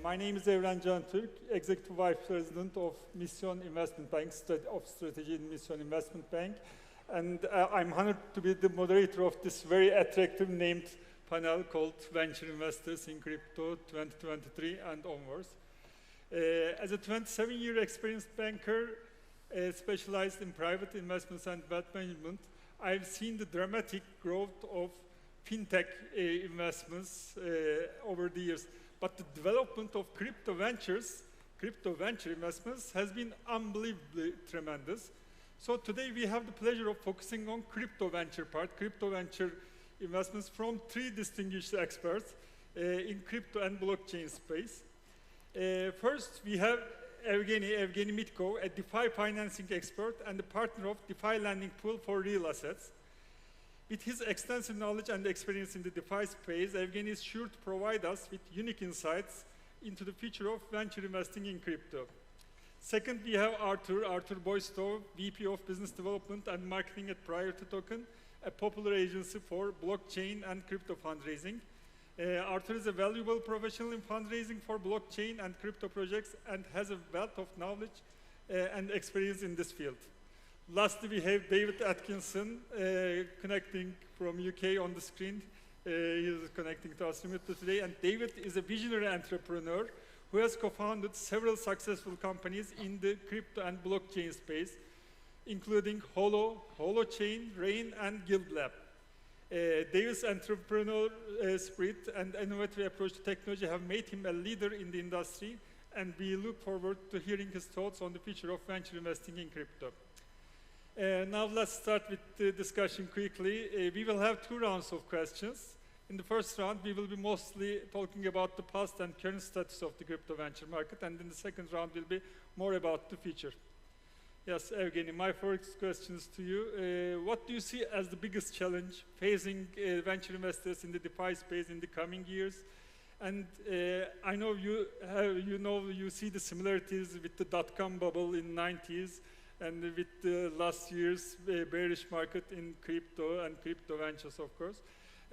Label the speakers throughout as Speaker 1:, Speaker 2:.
Speaker 1: My name is Evren Cantürk, Executive Vice President of Misyon Investment Bank, of Strategy in Misyon Investment Bank. And I'm honored to be the moderator of this very attractive named panel called Venture Investors in Crypto 2023 and onwards. As a 27-year experienced banker specialized in private investments and wealth management, I've seen the dramatic growth of Fintech investments over the years. But the development of crypto venture investments has been unbelievably tremendous. So today we have the pleasure of focusing on crypto venture investments from three distinguished experts in crypto and blockchain space. First, we have Evgeni Mitkov, a DeFi financing expert and the partner of DeFi lending pool for real assets. With his extensive knowledge and experience in the DeFi space, Evgeni is sure to provide us with unique insights into the future of venture investing in crypto. Second, we have Artur Boytsov, VP of Business Development and Marketing at Priority Token, a popular agency for blockchain and crypto fundraising. Artur is a valuable professional in fundraising for blockchain and crypto projects and has a wealth of knowledge and experience in this field. Lastly, we have David Atkinson connecting from UK on the screen. He is connecting to us remotely today. And David is a visionary entrepreneur who has co-founded several successful companies in the crypto and blockchain space, including HoloChain, Rain, and GuildLab. David's entrepreneurial spirit and innovative approach to technology have made him a leader in the industry, and we look forward to hearing his thoughts on the future of venture investing in crypto. Now let's start with the discussion quickly. We will have 2 rounds of questions. In the first round, we will be mostly talking about the past and current status of the crypto venture market, and in the second round will be more about the future. Yes, Evgeni, my first question is to you. What do you see as the biggest challenge facing venture investors in the DeFi space in the coming years? And I know you see the similarities with the dot-com bubble in the 90s, and with the last year's bearish market in crypto and crypto ventures, of course.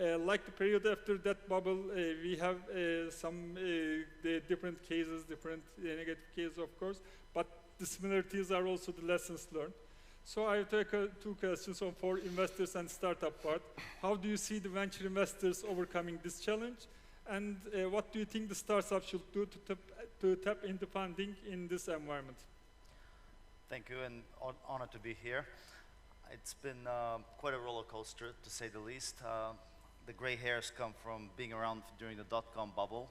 Speaker 1: Like the period after that bubble, we have some different cases, different negative cases, of course, but the similarities are also the lessons learned. So I have 2 questions for investors and startup part. How do you see the venture investors overcoming this challenge? And what do you think the startups should do to tap into funding in this environment?
Speaker 2: Thank you, and honored to be here. It's been quite a roller coaster, to say the least. The gray hairs come from being around during the dot-com bubble,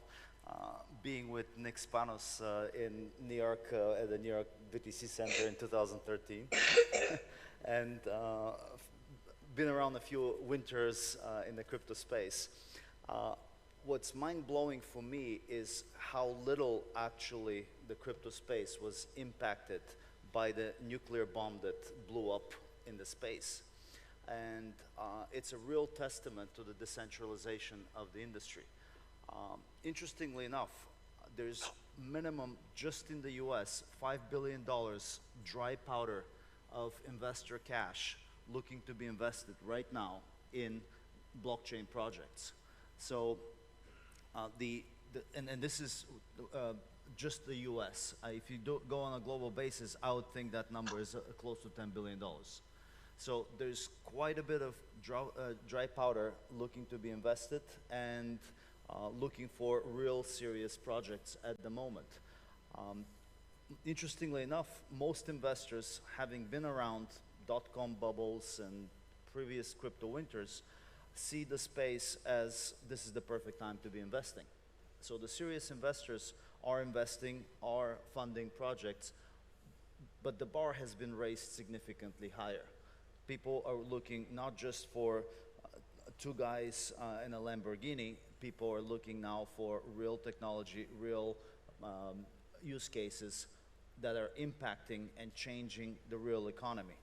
Speaker 2: being with Nick Spanos in New York at the New York BTC Center in 2013, and been around a few winters in the crypto space. What's mind-blowing for me is how little actually the crypto space was impacted by the nuclear bomb that blew up in the space. And it's a real testament to the decentralization of the industry. Interestingly enough, there's minimum, just in the US, $5 billion dry powder of investor cash looking to be invested right now in blockchain projects. So and this is just the US. If you go on a global basis, I would think that number is close to $10 billion. So there's quite a bit of dry powder looking to be invested and looking for real serious projects at the moment. Interestingly enough, most investors, having been around dot-com bubbles and previous crypto winters, see the space as this is the perfect time to be investing. So the serious investors are investing, are funding projects, but the bar has been raised significantly higher. People are looking not just for 2 guys in a Lamborghini, people are looking now for real technology, real use cases that are impacting and changing the real economy.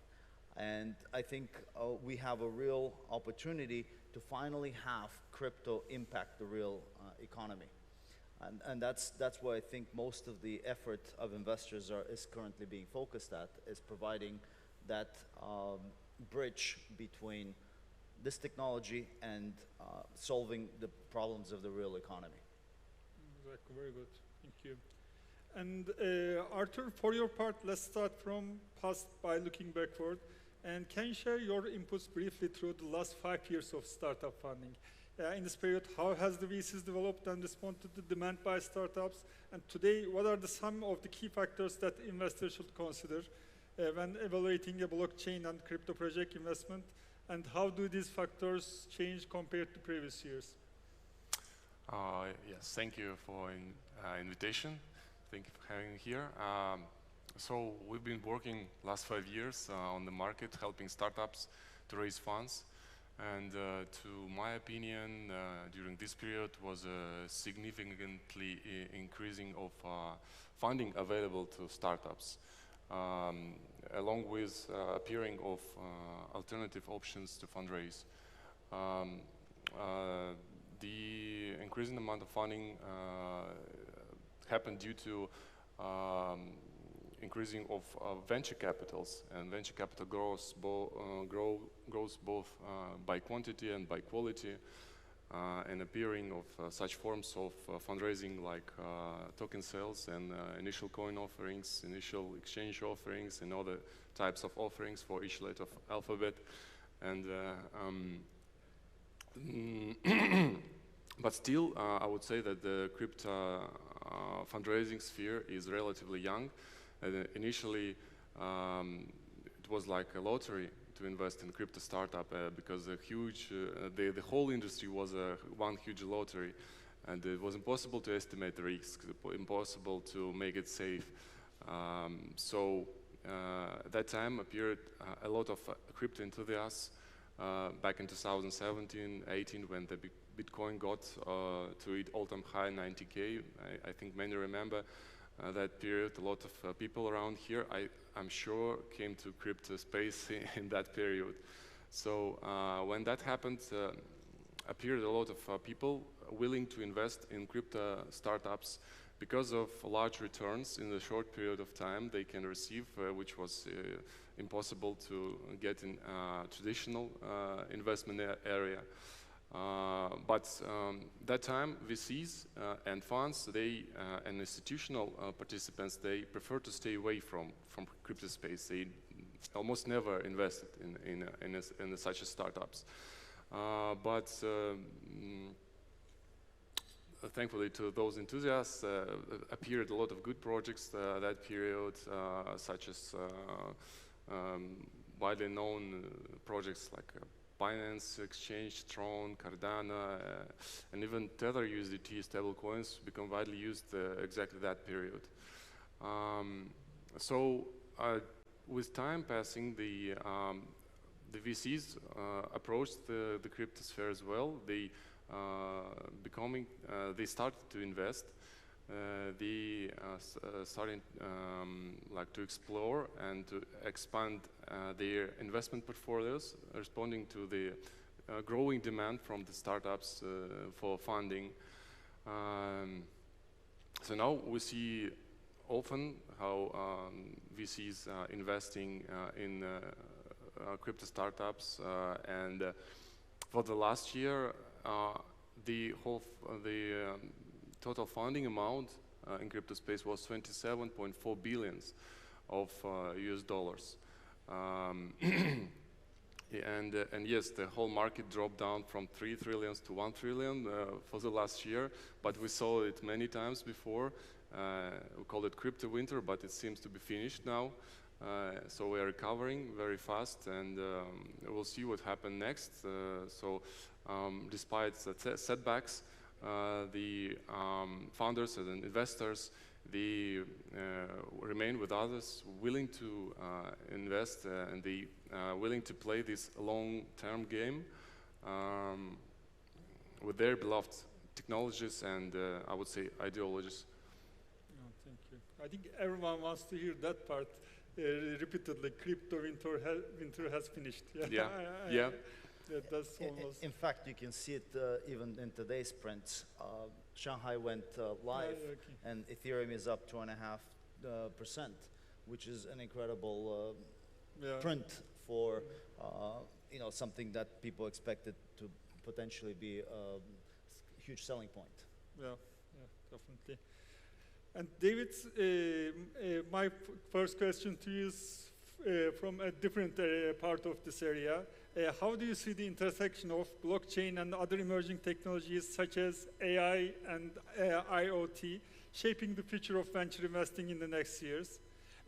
Speaker 2: And I think we have a real opportunity to finally have crypto impact the real economy. And that's where I think most of the effort of investors is currently being focused at, is providing that bridge between this technology and solving the problems of the real economy.
Speaker 1: Exactly, very good. Thank you. And Artur, for your part, let's start from past by looking backward. And can you share your inputs briefly through the last 5 years of startup funding? In this period, how has the VCs developed and responded to the demand by startups? And today, what are some of the key factors that investors should consider when evaluating a blockchain and crypto project investment? And how do these factors change compared to previous years?
Speaker 3: Yes, thank you for invitation. Thank you for having me here. So we've been working last 5 years on the market, helping startups to raise funds. And to my opinion, during this period was a significantly increasing of funding available to startups, along with appearing of alternative options to fundraise. The increasing amount of funding happened due to increasing of venture capitals, and venture capital grows both by quantity and by quality, and appearing of such forms of fundraising like token sales and initial coin offerings, initial exchange offerings, and other types of offerings for each letter of alphabet. And but still, I would say that the crypto fundraising sphere is relatively young. Initially, it was like a lottery to invest in crypto startup because the whole industry was one huge lottery, and it was impossible to estimate the risks, impossible to make it safe. So at that time appeared a lot of crypto enthusiasts back in 2017, 18, when the Bitcoin got to its all-time high, 90K. I think many remember that period. A lot of people around here, I'm sure, came to crypto space in that period. So when that happened, appeared a lot of people willing to invest in crypto startups because of large returns in the short period of time they can receive, which was impossible to get in traditional investment area. But that time, VCs and funds, and institutional participants, they prefer to stay away from crypto space. They almost never invested in such startups. But thankfully to those enthusiasts, appeared a lot of good projects that period, such as widely known projects like Binance Exchange, Tron, Cardano, and even Tether USDT stablecoins become widely used exactly that period. So with time passing, the VCs approached the crypto sphere as well. They started to invest. They started like to explore and to expand their investment portfolios, responding to the growing demand from the startups for funding. So now we see often how VCs investing in crypto startups, and for the last year, the total funding amount in crypto space was 27.4 billion of US dollars. And yes, the whole market dropped down from 3 trillion to 1 trillion for the last year, but we saw it many times before. We called it crypto winter, but it seems to be finished now. So we are recovering very fast, and we'll see what happens next. Despite the setbacks, the founders and investors, they remain with others, willing to invest, and they willing to play this long-term game with their beloved technologies and I would say ideologies.
Speaker 1: Oh, thank you. I think everyone wants to hear that part repeatedly. Crypto winter has finished.
Speaker 3: Yeah. Yeah.
Speaker 1: That's almost.
Speaker 2: In fact, you can see it even in today's print. Shanghai went live, and Ethereum is up 2.5%, which is an incredible print for something that people expected to potentially be a huge selling point.
Speaker 1: Yeah, definitely. And David, my first question to you is from a different part of this area. How do you see the intersection of blockchain and other emerging technologies such as AI and IoT shaping the future of venture investing in the next years?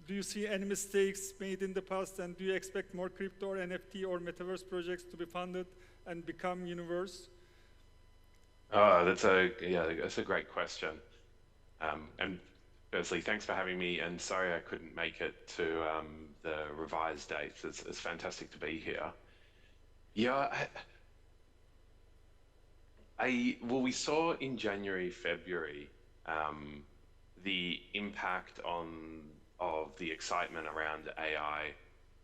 Speaker 1: Do you see any mistakes made in the past, and do you expect more crypto or NFT or metaverse projects to be funded and become universe?
Speaker 4: That's a great question. And firstly, thanks for having me. And sorry I couldn't make it to the revised dates. It's fantastic to be here. Yeah, well, we saw in January, February, the impact of the excitement around AI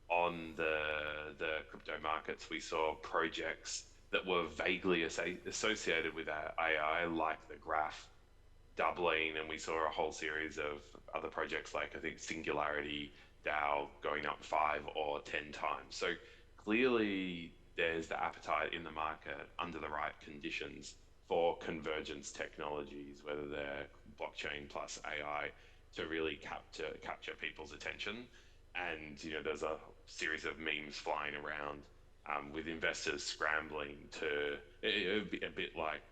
Speaker 4: on the crypto markets. We saw projects that were vaguely associated with AI, like the graph doubling, and we saw a whole series of other projects like, I think, Singularity DAO going up 5 or 10 times. So clearly there's the appetite in the market under the right conditions for convergence technologies, whether they're blockchain plus AI, to really capture people's attention. And there's a series of memes flying around with investors scrambling to, a bit like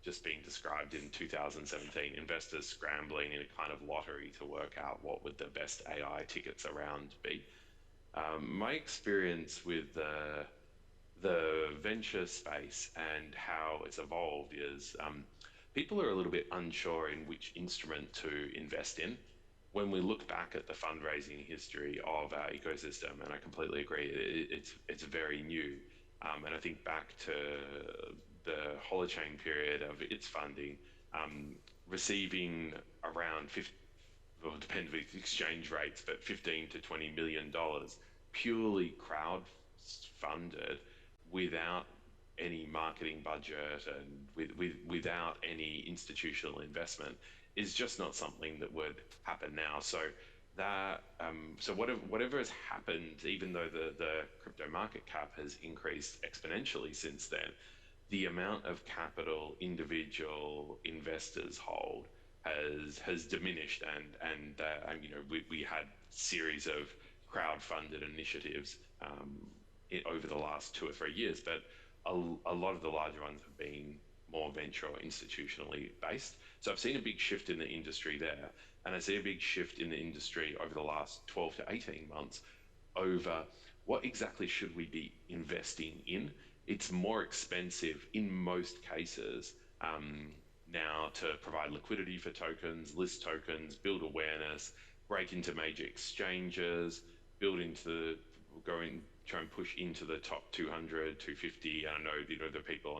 Speaker 4: just being described in 2017, investors scrambling in a kind of lottery to work out what would the best AI tickets around be. My experience with the venture space and how it's evolved is people are a little bit unsure in which instrument to invest in. When we look back at the fundraising history of our ecosystem, and I completely agree, it's very new. And I think back to the HoloChain period of its funding, receiving around well, it depends with exchange rates, but $15 to $20 million purely crowd funded without any marketing budget and without any institutional investment is just not something that would happen now. So that whatever has happened, even though the crypto market cap has increased exponentially since then, the amount of capital individual investors hold has diminished, and we had series of crowd-funded initiatives over the last 2 or 3 years, but a lot of the larger ones have been more venture or institutionally based. So I've seen a big shift in the industry there, and I see a big shift in the industry over the last 12 to 18 months over what exactly should we be investing in. It's more expensive in most cases now to provide liquidity for tokens, list tokens, build awareness, break into major exchanges, try and push into the top 200, 250. And I know, the people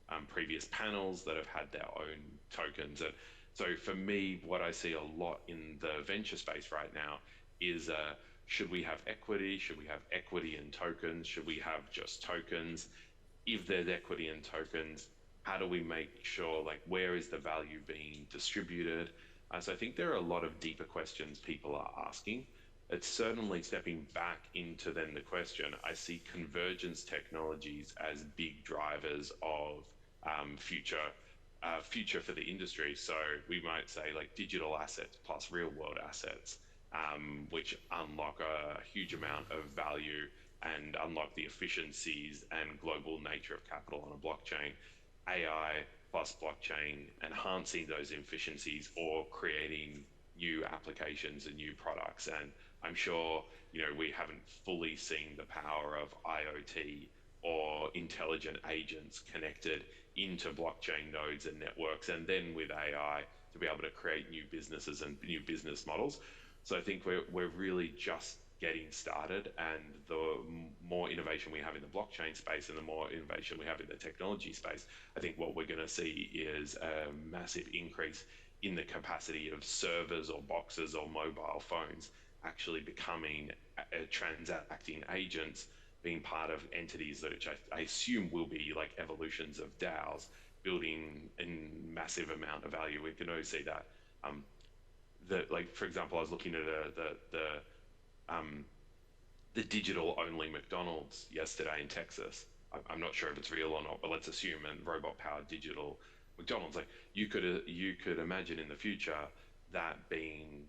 Speaker 4: on previous panels that have had their own tokens. And so for me, what I see a lot in the venture space right now is should we have equity? Should we have equity and tokens? Should we have just tokens? If there's equity and tokens, how do we make sure, where is the value being distributed? So I think there are a lot of deeper questions people are asking. It's certainly stepping back into then the question. I see convergence technologies as big drivers of future for the industry. So we might say digital assets plus real world assets, which unlock a huge amount of value and unlock the efficiencies and global nature of capital on a blockchain. AI plus blockchain enhancing those efficiencies or creating new applications and new products. And I'm sure we haven't fully seen the power of IoT or intelligent agents connected into blockchain nodes and networks, and then with AI to be able to create new businesses and new business models. So I think we're really just getting started, and the more innovation we have in the blockchain space and the more innovation we have in the technology space, I think what we're going to see is a massive increase in the capacity of servers or boxes or mobile phones actually becoming transacting agents, being part of entities that I assume will be evolutions of DAOs, building a massive amount of value. We can always see that. For example, I was looking at the digital-only McDonald's yesterday in Texas. I'm not sure if it's real or not, but let's assume a robot-powered digital McDonald's. You could imagine in the future that being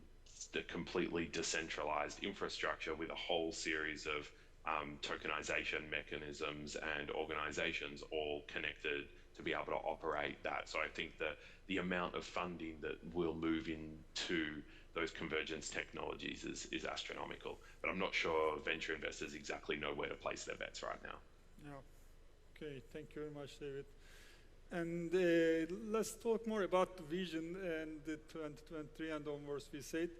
Speaker 4: the completely decentralized infrastructure with a whole series of tokenization mechanisms and organizations all connected to be able to operate that. So I think that the amount of funding that will move into those convergence technologies is astronomical. But I'm not sure venture investors exactly know where to place their bets right now.
Speaker 1: Yeah. Okay, thank you very much, David. And let's talk more about the vision and the 2023 and onwards, we said.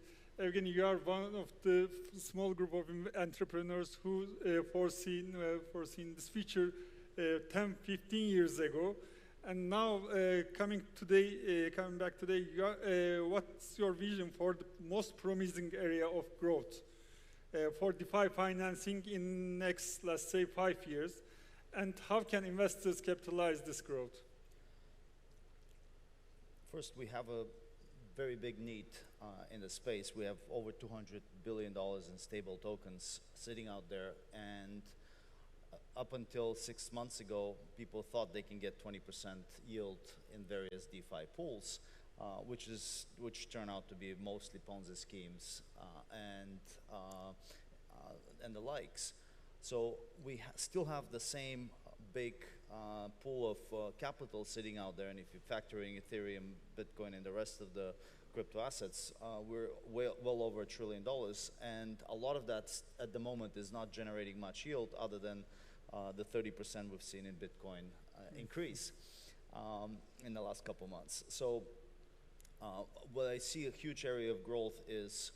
Speaker 1: Evgeni, you are one of the small group of entrepreneurs who foreseen this future 10, 15 years ago. And now coming back today, what's your vision for the most promising area of growth for DeFi financing in next, let's say, 5 years? And how can investors capitalize this growth?
Speaker 5: First, we have a very big need in the space. We have over $200 billion in stable tokens sitting out there, and up until 6 months ago, people thought they can get 20% yield in various DeFi pools, which turn out to be mostly Ponzi schemes and the likes. So we still have the same big pool of capital sitting out there, and if you're factoring Ethereum, Bitcoin, and the rest of the crypto assets, we're well over $1 trillion, and a lot of that at the moment is not generating much yield other than the 30% we've seen in Bitcoin increase in the last couple months. So what I see a huge area of growth is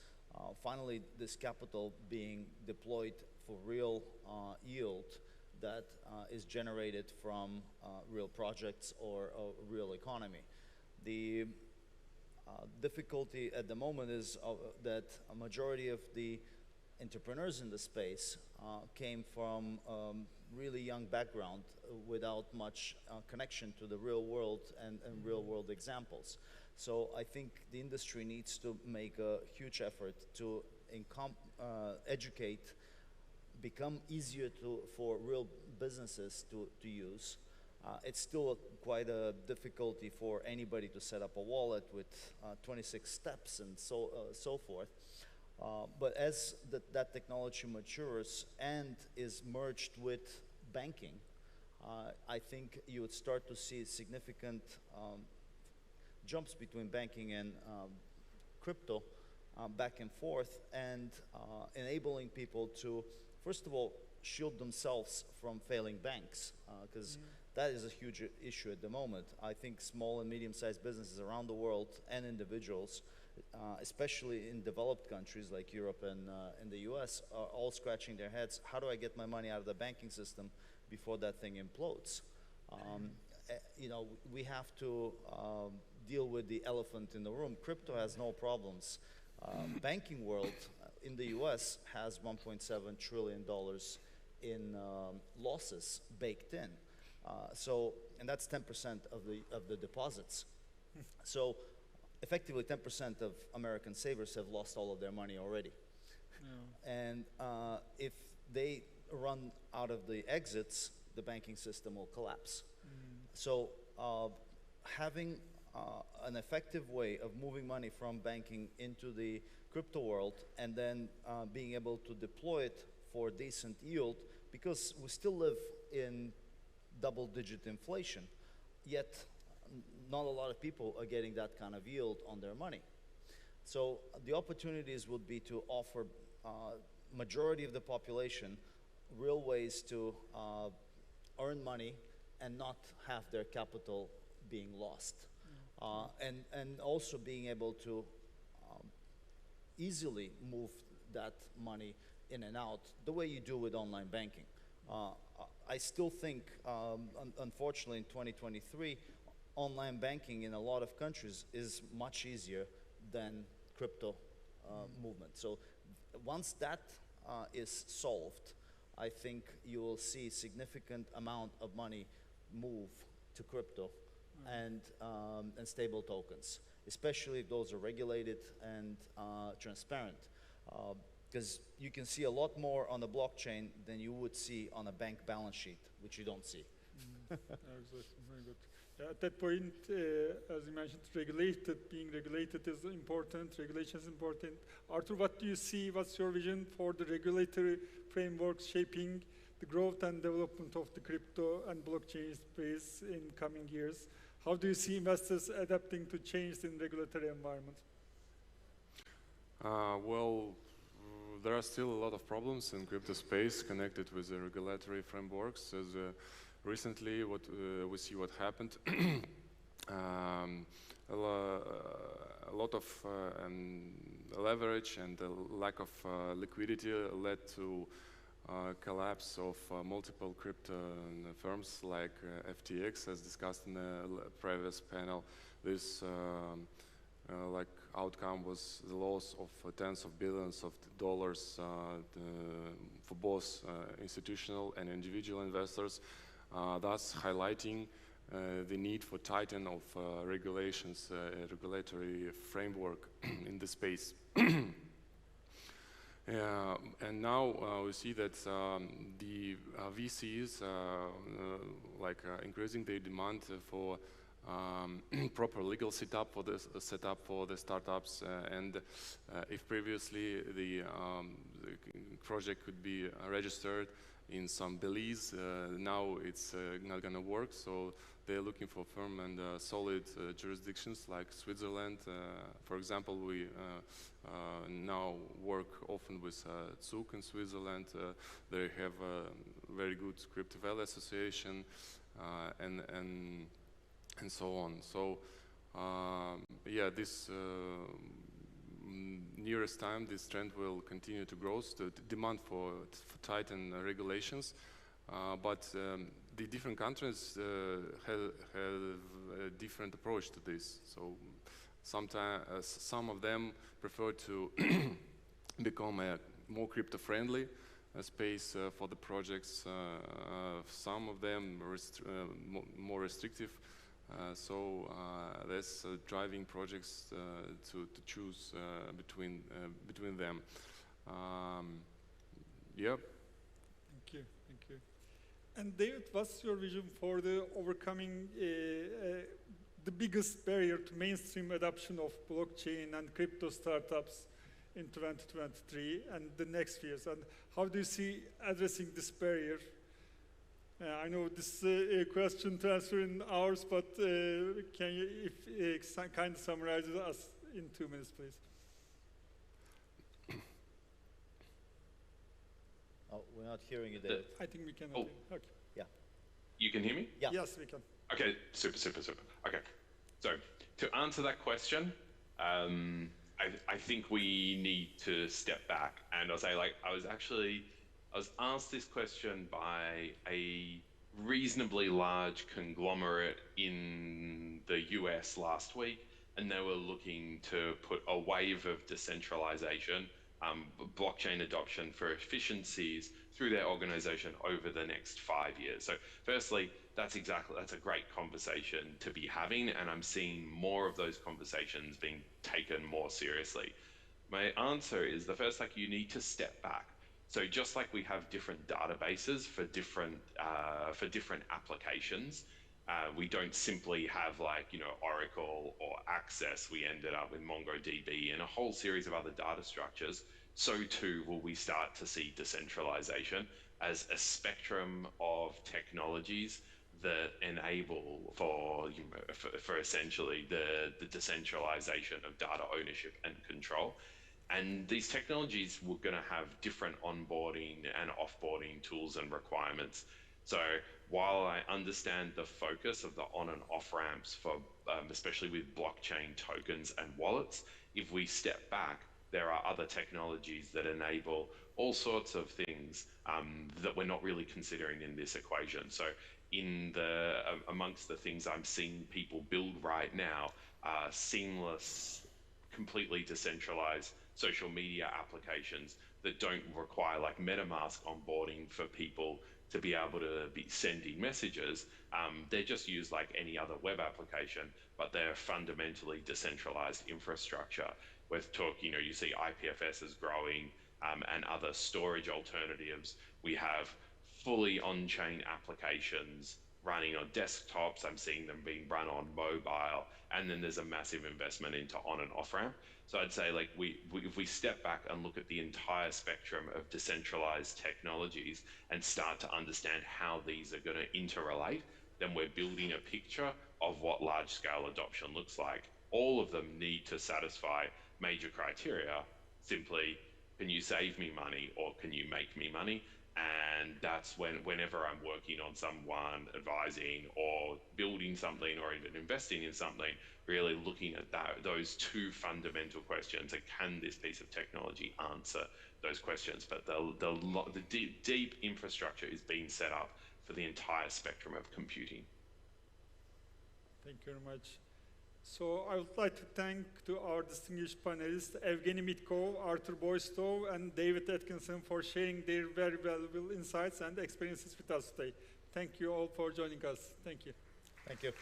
Speaker 5: finally this capital being deployed for real yield that is generated from real projects or a real economy. The difficulty at the moment is that a majority of the entrepreneurs in the space came from really young background without much connection to the real world and real world examples. So I think the industry needs to make a huge effort to educate, become easier for real businesses to use. It's still quite a difficulty for anybody to set up a wallet with 26 steps and so forth. But as that technology matures and is merged with banking, I think you would start to see significant jumps between banking and crypto back and forth, and enabling people to, first of all, shield themselves from failing banks, because that is a huge issue at the moment. I think small and medium-sized businesses around the world and individuals, especially in developed countries like Europe and in the US, are all scratching their heads. How do I get my money out of the banking system before that thing implodes? You know, we have to deal with the elephant in the room. Crypto has no problems. Banking world in the US has $1.7 trillion in losses baked in. And that's 10% of the deposits. So effectively 10% of American savers have lost all of their money already. Yeah. And if they run out of the exits, the banking system will collapse. So having an effective way of moving money from banking into the crypto world and then being able to deploy it for decent yield, because we still live in double-digit inflation, yet not a lot of people are getting that kind of yield on their money. So the opportunities would be to offer majority of the population real ways to earn money and not have their capital being lost. And also being able to easily move that money in and out the way you do with online banking. I still think, unfortunately in 2023, online banking in a lot of countries is much easier than crypto movement. So once that is solved, I think you will see significant amount of money move to crypto and stable tokens, especially if those are regulated and transparent. Because you can see a lot more on the blockchain than you would see on a bank balance sheet, which you don't see.
Speaker 1: Exactly. Very good. At that point, as you mentioned, being regulated is important, regulation is important. Artur, what do you see, what's your vision for the regulatory framework shaping the growth and development of the crypto and blockchain space in coming years? How do you see investors adapting to change in regulatory environment?
Speaker 3: Well, there are still a lot of problems in crypto space connected with the regulatory frameworks. As recently, what we see what happened, a lot of leverage and a lack of liquidity led to collapse of multiple crypto firms like FTX, as discussed in the previous panel. This like outcome was the loss of tens of billions of dollars for both institutional and individual investors, thus highlighting the need for tightening of regulations, regulatory framework in the space. And now we see that the VCs increasing their demand for proper legal setup for the startups, and if previously the project could be registered in some Belize, now it's not gonna work. So they're looking for firm and solid jurisdictions like Switzerland. For example, we now work often with Zug in Switzerland. They have a very good Crypto Valley Association, and so on. So yeah, this nearest time, this trend will continue to grow. The demand for tighten regulations, but the different countries have a different approach to this. So sometimes some of them prefer to become a more crypto-friendly space for the projects. Some of them more restrictive. So that's driving projects to choose between them. Yep.
Speaker 1: Thank you, thank you. And David, what's your vision for the overcoming the biggest barrier to mainstream adoption of blockchain and crypto startups in 2023 and the next years? And how do you see addressing this barrier? I know this is a question to answer in hours, but can you, if kind of summarize us in 2 minutes, please?
Speaker 5: Oh, we're not hearing you, David.
Speaker 1: I think we can.
Speaker 4: Oh.
Speaker 1: Okay.
Speaker 5: Yeah.
Speaker 4: You can hear me?
Speaker 5: Yeah.
Speaker 1: Yes, we can.
Speaker 4: Okay, super. Okay, so to answer that question, I think we need to step back, and I'll say, like, I was asked this question by a reasonably large conglomerate in the US last week, and they were looking to put a wave of decentralization, blockchain adoption for efficiencies through their organization over the next 5 years. So firstly, that's a great conversation to be having, and I'm seeing more of those conversations being taken more seriously. My answer is the first, like, you need to step back. So just like we have different databases for different applications, we don't simply have, like, you know, Oracle or Access. We ended up with MongoDB and a whole series of other data structures. So too will we start to see decentralization as a spectrum of technologies that enable for essentially the decentralization of data ownership and control. And these technologies were going to have different onboarding and offboarding tools and requirements. So while I understand the focus of the on and off ramps for, especially with blockchain tokens and wallets, if we step back, there are other technologies that enable all sorts of things that we're not really considering in this equation. So amongst the things I'm seeing people build right now are seamless, completely decentralized social media applications that don't require, like, MetaMask onboarding for people to be able to be sending messages. They're just used like any other web application, but they're fundamentally decentralized infrastructure. With you know, you see IPFS is growing and other storage alternatives. We have fully on-chain applications running on desktops, I'm seeing them being run on mobile, and then there's a massive investment into on and off ramp. So I'd say like if we step back and look at the entire spectrum of decentralized technologies and start to understand how these are going to interrelate, then we're building a picture of what large scale adoption looks like. All of them need to satisfy major criteria. Simply, can you save me money or can you make me money? And that's whenever I'm working on someone, advising or building something or even investing in something, really looking at those two fundamental questions, and can this piece of technology answer those questions? But the deep infrastructure is being set up for the entire spectrum of computing.
Speaker 1: Thank you very much. So I would like to thank to our distinguished panelists, Evgeni Mitkov, Artur Boytsov, and David Atkinson for sharing their very valuable insights and experiences with us today. Thank you all for joining us. Thank you.
Speaker 5: Thank you.